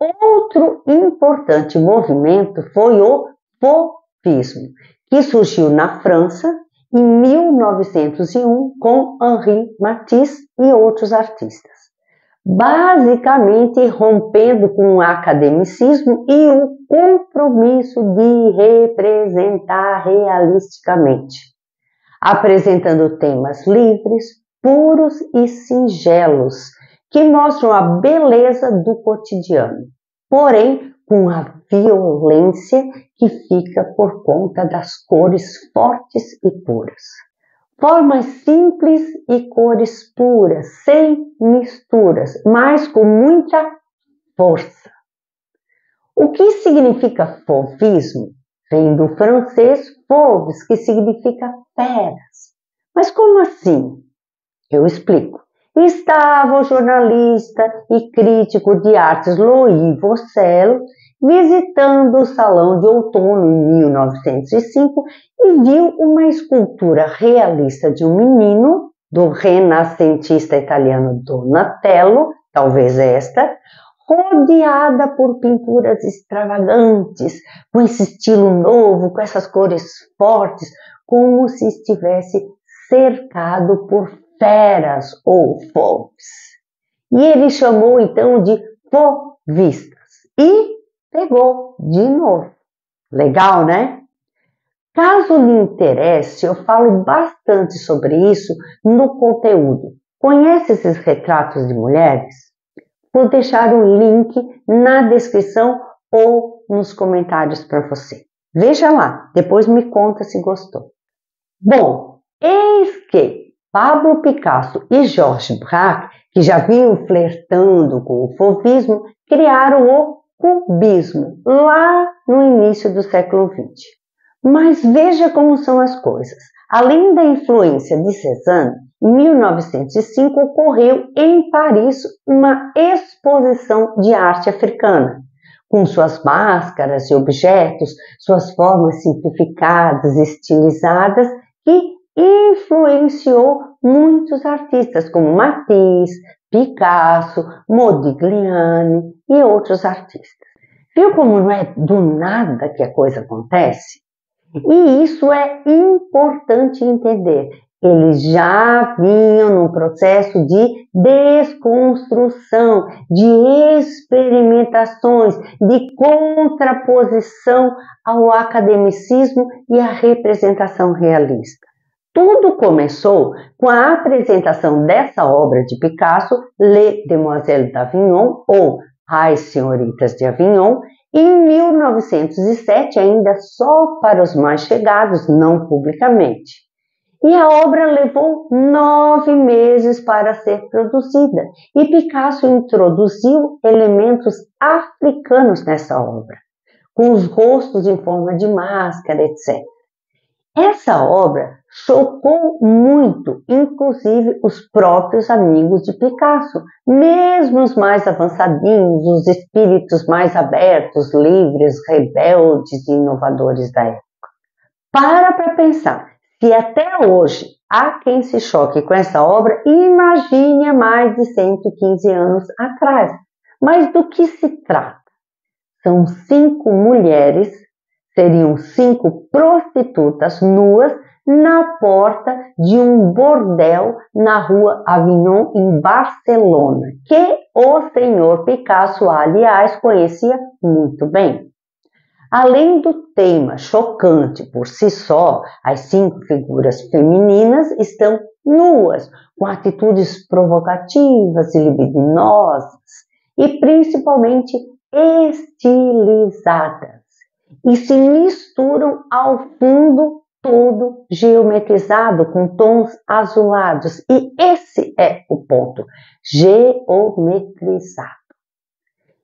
Outro importante movimento foi o fauvismo, que surgiu na França em 1901 com Henri Matisse e outros artistas, basicamente rompendo com o academicismo e o compromisso de representar realisticamente, apresentando temas livres, puros e singelos, que mostram a beleza do cotidiano, porém com a violência que fica por conta das cores fortes e puras. Formas simples e cores puras, sem misturas, mas com muita força. O que significa fauvismo? Vem do francês fauves, que significa feras. Mas como assim? Eu explico. Estava o jornalista e crítico de artes Louis Vaucel visitando o Salão de Outono em 1905 e viu uma escultura realista de um menino, do renascentista italiano Donatello, talvez esta, rodeada por pinturas extravagantes, com esse estilo novo, com essas cores fortes, como se estivesse cercado por feras ou fauves. E ele chamou então de fauvistas e pegou de novo. Legal, né? Caso lhe interesse, eu falo bastante sobre isso no conteúdo. Conhece esses retratos de mulheres? Vou deixar o link na descrição ou nos comentários para você. Veja lá, depois me conta se gostou. Bom, eis que Pablo Picasso e Georges Braque, que já vinham flertando com o fauvismo, criaram o cubismo lá no início do século XX. Mas veja como são as coisas. Além da influência de Cézanne, em 1905 ocorreu em Paris uma exposição de arte africana, com suas máscaras e objetos, suas formas simplificadas e estilizadas, que influenciou muitos artistas como Matisse, Picasso, Modigliani e outros artistas. Viu como não é do nada que a coisa acontece? E isso é importante entender. Eles já vinham num processo de desconstrução, de experimentações, de contraposição ao academicismo e à representação realista. Tudo começou com a apresentação dessa obra de Picasso, Les Demoiselles d'Avignon, ou As Senhoritas de Avignon, em 1907, ainda só para os mais chegados, não publicamente. E a obra levou 9 meses para ser produzida, e Picasso introduziu elementos africanos nessa obra, com os rostos em forma de máscara, etc. Essa obra chocou muito, inclusive os próprios amigos de Picasso, mesmo os mais avançadinhos, os espíritos mais abertos, livres, rebeldes e inovadores da época. Para pensar, se até hoje há quem se choque com essa obra, imagine há mais de 115 anos atrás. Mas do que se trata? São 5 mulheres, seriam 5 prostitutas nuas na porta de um bordel na rua Avignon, em Barcelona, que o senhor Picasso, aliás, conhecia muito bem. Além do tema chocante por si só, as 5 figuras femininas estão nuas, com atitudes provocativas e libidinosas, e principalmente estilizadas, e se misturam ao fundo todo geometrizado com tons azulados. E esse é o ponto, geometrizado.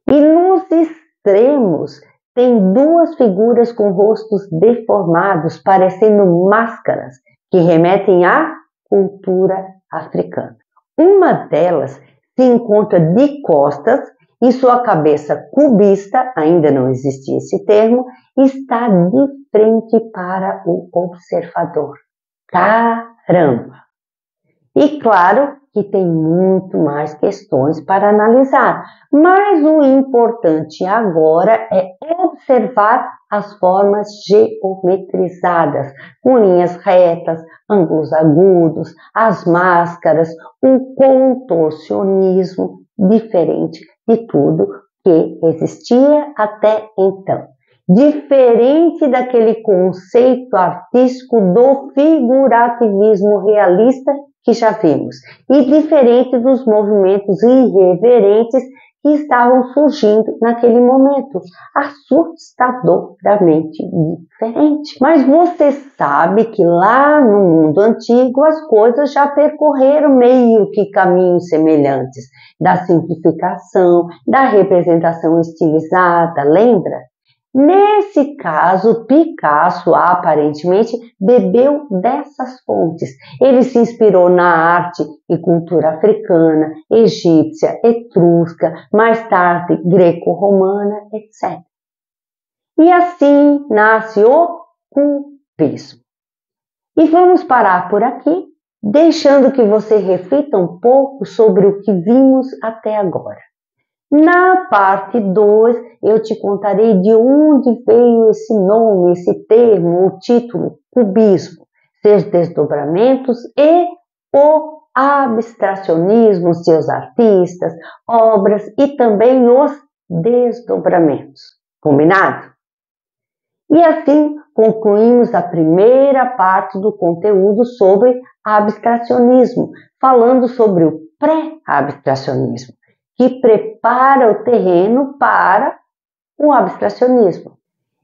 E nos extremos tem 2 figuras com rostos deformados, parecendo máscaras, que remetem à cultura africana. Uma delas se encontra de costas e sua cabeça cubista, ainda não existia esse termo, está de frente para o observador. Caramba! E claro que tem muito mais questões para analisar, mas o importante agora é observar as formas geometrizadas, com linhas retas, ângulos agudos, as máscaras, o contorcionismo, diferente de tudo que existia até então. Diferente daquele conceito artístico do figurativismo realista que já vimos, e diferente dos movimentos irreverentes que estavam surgindo naquele momento, assustadoramente diferente. Mas você sabe que lá no mundo antigo as coisas já percorreram meio que caminhos semelhantes, da simplificação, da representação estilizada, lembra? Nesse caso, Picasso aparentemente bebeu dessas fontes. Ele se inspirou na arte e cultura africana, egípcia, etrusca, mais tarde greco-romana, etc. E assim nasce o cubismo. E vamos parar por aqui, deixando que você reflita um pouco sobre o que vimos até agora. Na parte 2, eu te contarei de onde veio esse nome, esse termo, o título, cubismo, seus desdobramentos e o abstracionismo, seus artistas, obras e também os desdobramentos. Combinado? E assim concluímos a primeira parte do conteúdo sobre abstracionismo, falando sobre o pré-abstracionismo, que prepara o terreno para o abstracionismo.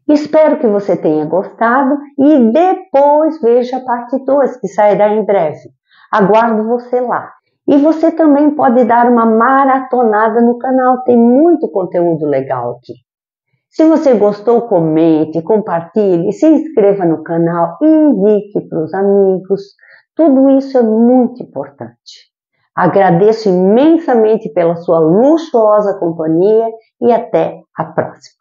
Espero que você tenha gostado e depois veja a parte 2, que sairá em breve. Aguardo você lá. E você também pode dar uma maratonada no canal, tem muito conteúdo legal aqui. Se você gostou, comente, compartilhe, se inscreva no canal, indique para os amigos. Tudo isso é muito importante. Agradeço imensamente pela sua luxuosa companhia e até a próxima.